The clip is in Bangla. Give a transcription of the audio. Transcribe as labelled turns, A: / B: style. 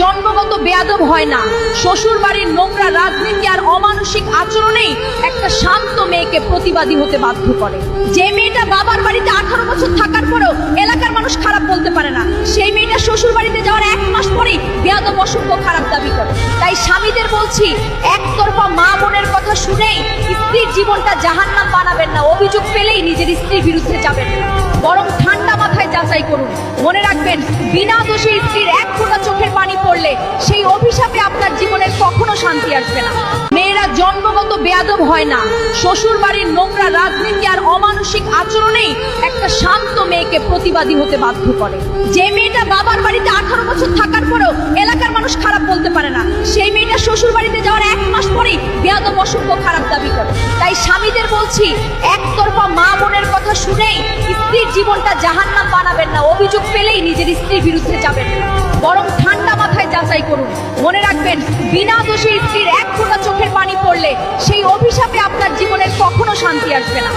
A: জন্মগত বেয়াদব হয় না, শ্বশুর বাড়ির নোংরা রাজনীতি আর অমানসিক আচরণেই একটা শান্ত মেয়েকে প্রতিবাদী হতে বাধ্য করে। যে মেয়েটা বাবার বাড়িতে 18 বছর থাকার পরেও এলাকার মানুষ খারাপ বলতে পারে না, সেই মেয়েটা শ্বশুর বাড়িতে যাওয়ার 1 মাস পরেই বেয়াদব অসভ্য খারাপ দাবি করে। তাই স্বামীদের বলছি, একতরফা মা বোনের কথা শুনেই স্ত্রীর জীবনটা জাহান্নাম বানাবেন না। অভিযোগ পেলেই নিজের স্ত্রীর বিরুদ্ধে যাবেন না, বরং ঠান্ডা মাথায় যাচাই করুন। মনে রাখবেন, বিনা দোষে স্ত্রীর 1 ফোঁটা চোখের পানি পড়লে সেই অভিশাপে আপনার জীবনের কখনো শান্তি আসবে না। মেয়েরা জন্মগত বেয়াদব হয় না, শ্বশুর বাড়ির নোংরা রাজনীতি আর অমানসিক আচরণেই একটা শান্ত মেয়েকে প্রতিবাদী হতে বাধ্য করে। যে মেয়েটা বাবার বাড়িতে 18 বছর থাকার পরেও এলাকার মানুষ খারাপ বলতে পারে না, সেই মেয়েটা শ্বশুর বাড়িতে যাওয়ার 1 মাস পরেই বেয়াদব অসভ্য খারাপ দাবি করে। তাই স্বামীদের বলছি, একতরফা মা বোনের কথা শুনেই স্ত্রীর জীবনটা জাহান্নাম বানাবেন না। অভিযোগ পেলেই নিজের স্ত্রীর বিরুদ্ধে যাবেন না, বরং ঠান্ডা মাথায় যাচাই করুন। মনে রাখবেন, বিনা দোষে স্ত্রীর 1 ফোঁটা চোখের পানি পড়লে সেই অভিশাপে আপনার জীবনের কখনো শান্তি আসবে না।